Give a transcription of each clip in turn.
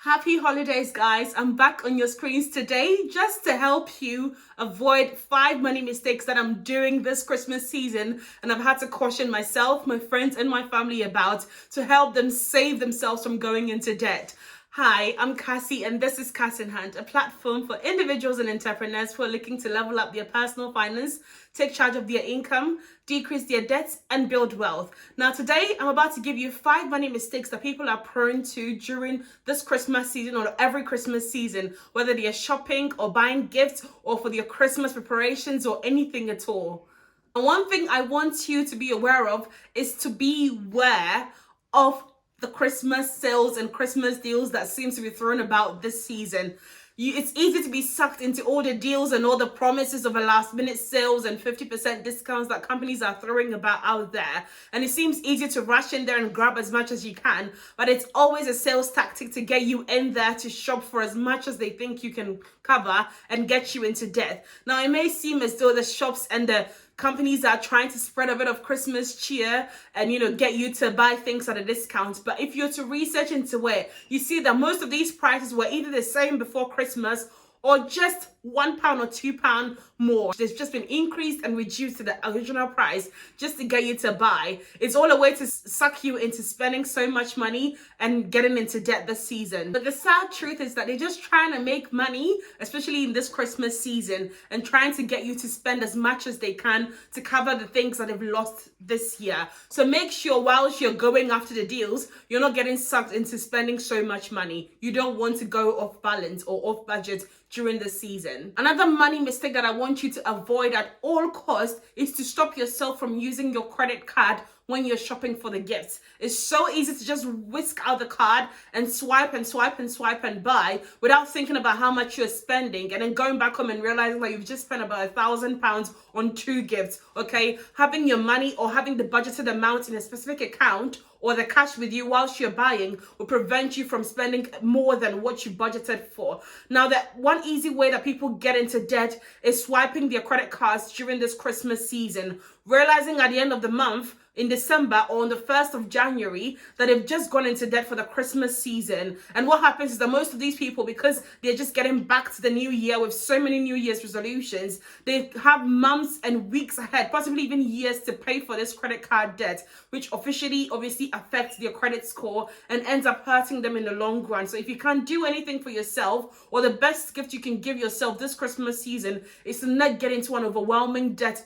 Happy holidays, guys. I'm back on your screens today just to help you avoid 5 money mistakes that I'm doing this Christmas season and I've had to caution myself, my friends, and my family about to help them save themselves from going into debt. Hi, I'm Cassie and this is Cash in Hand, a platform for individuals and entrepreneurs who are looking to level up their personal finance, take charge of their income, decrease their debts, and build wealth. Now today, I'm about to give you 5 money mistakes that people are prone to during this Christmas season or every Christmas season, whether they are shopping or buying gifts or for their Christmas preparations or anything at all. And one thing I want you to be aware of is to beware of the Christmas sales and Christmas deals that seems to be thrown about this season. It's easy to be sucked into all the deals and all the promises of a last minute sales and 50% discounts that companies are throwing about out there. And it seems easy to rush in there and grab as much as you can, but it's always a sales tactic to get you in there to shop for as much as they think you can cover and get you into debt. Now, it may seem as though the shops and the companies are trying to spread a bit of Christmas cheer and, get you to buy things at a discount. But if you're to research into it, you see that most of these prices were either the same before Christmas or just £1 or £2 more. There's just been increased and reduced to the original price just to get you to buy. It's all a way to suck you into spending so much money and getting into debt this season. But the sad truth is that they're just trying to make money, especially in this Christmas season, and trying to get you to spend as much as they can to cover the things that they've lost this year. So make sure whilst you're going after the deals, you're not getting sucked into spending so much money. You don't want to go off balance or off budget during the season. Another money mistake that I want you to avoid at all costs is to stop yourself from using your credit card when you're shopping for the gifts. It's so easy to just whisk out the card and swipe and swipe and swipe and buy without thinking about how much you're spending and then going back home and realizing that you've just spent about £1,000 on 2 gifts, okay? Having your money or having the budgeted amount in a specific account or the cash with you whilst you're buying will prevent you from spending more than what you budgeted for. Now, that one easy way that people get into debt is swiping their credit cards during this Christmas season, realizing at the end of the month, in December or on the 1st of January, that they've just gone into debt for the Christmas season. And what happens is that most of these people, because they're just getting back to the new year with so many New Year's resolutions, they have months and weeks ahead, possibly even years, to pay for this credit card debt, which officially obviously affects their credit score and ends up hurting them in the long run. So if you can't do anything for yourself, or the best gift you can give yourself this Christmas season is to not get into an overwhelming debt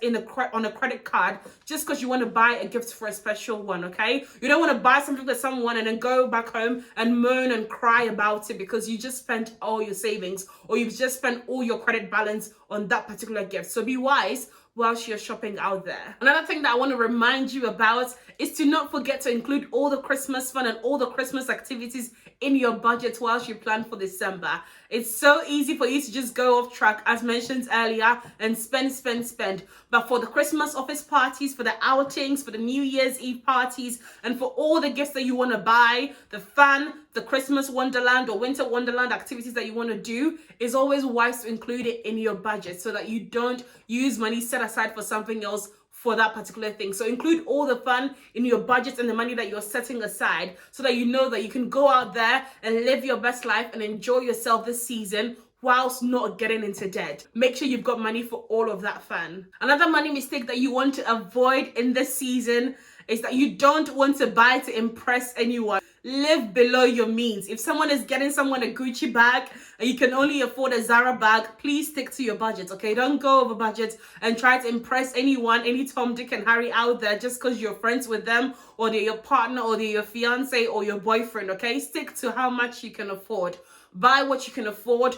on a credit card just because you want to buy a gift for a special one, okay? You don't want to buy something for someone and then go back home and moan and cry about it because you just spent all your savings or you've just spent all your credit balance on that particular gift. So be wise whilst you're shopping out there. Another thing that I want to remind you about is to not forget to include all the Christmas fun and all the Christmas activities in your budget whilst you plan for December. It's so easy for you to just go off track, as mentioned earlier, and spend. But for the Christmas office parties, for the outings, for the New Year's Eve parties, and for all the gifts that you want to buy, the fun, the Christmas Wonderland or Winter Wonderland activities that you want to do, is always wise to include it in your budget so that you don't use money set aside for something else for that particular thing. So include all the fun in your budget and the money that you're setting aside so that you know that you can go out there and live your best life and enjoy yourself this season whilst not getting into debt. Make sure you've got money for all of that fun. Another money mistake that you want to avoid in this season is that you don't want to buy to impress anyone. Live below your means. If someone is getting someone a Gucci bag and you can only afford a Zara bag, please stick to your budget, okay? Don't go over budget and try to impress anyone, any Tom, Dick and Harry out there just because you're friends with them or they're your partner or they're your fiance or your boyfriend, okay? Stick to how much you can afford. Buy what you can afford.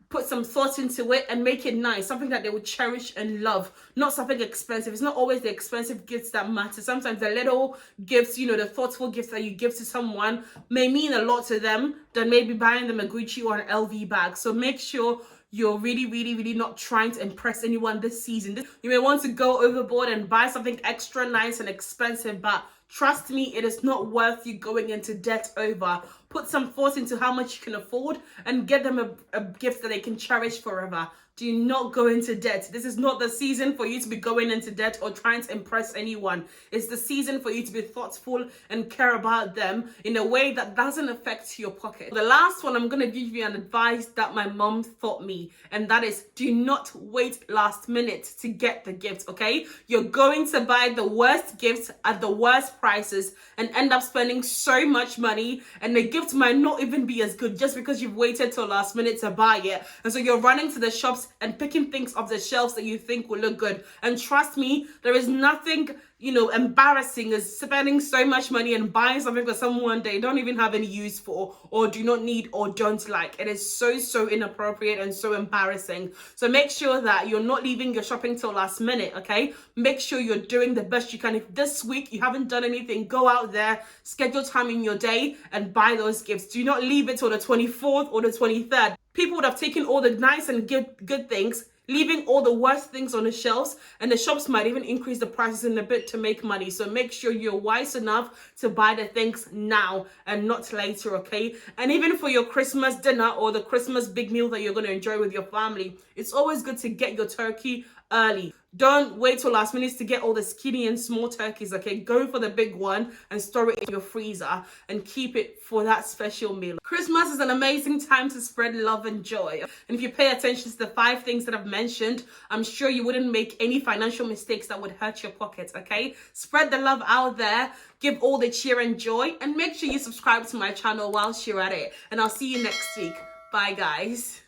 Put some thought into it and make it nice, something that they would cherish and love, not something expensive. It's not always the expensive gifts that matter. Sometimes the little gifts, the thoughtful gifts that you give to someone may mean a lot to them than maybe buying them a Gucci or an LV bag. So make sure you're really not trying to impress anyone this season. You may want to go overboard and buy something extra nice and expensive, but trust me, it is not worth you going into debt over. Put some thought into how much you can afford and get them a gift that they can cherish forever. Do not go into debt. This is not the season for you to be going into debt or trying to impress anyone. It's the season for you to be thoughtful and care about them in a way that doesn't affect your pocket. The last one, I'm going to give you an advice that my mom taught me, and that is do not wait last minute to get the gift, okay? You're going to buy the worst gifts at the worst prices and end up spending so much money, and the gift might not even be as good just because you've waited till last minute to buy it. And so you're running to the shops and picking things off the shelves that you think will look good. And trust me, there is nothing, embarrassing as spending so much money and buying something for someone they don't even have any use for, or do not need, or don't like. It is so inappropriate and so embarrassing. So make sure that you're not leaving your shopping till last minute, okay? Make sure you're doing the best you can. If this week you haven't done anything, go out there, schedule time in your day and buy those gifts. Do not leave it till the 24th or the 23rd. People would have taken all the nice and good things, leaving all the worst things on the shelves, and the shops might even increase the prices in a bit to make money. So make sure you're wise enough to buy the things now and not later, okay? And even for your Christmas dinner or the Christmas big meal that you're going to enjoy with your family, it's always good to get your turkey early. Don't wait till last minute to get all the skinny and small turkeys, okay? Go for the big one and store it in your freezer and keep it for that special meal. Christmas is an amazing time to spread love and joy. And if you pay attention to the 5 things that I've mentioned, I'm sure you wouldn't make any financial mistakes that would hurt your pockets, okay? Spread the love out there, give all the cheer and joy, and make sure you subscribe to my channel whilst you're at it. And I'll see you next week. Bye, guys.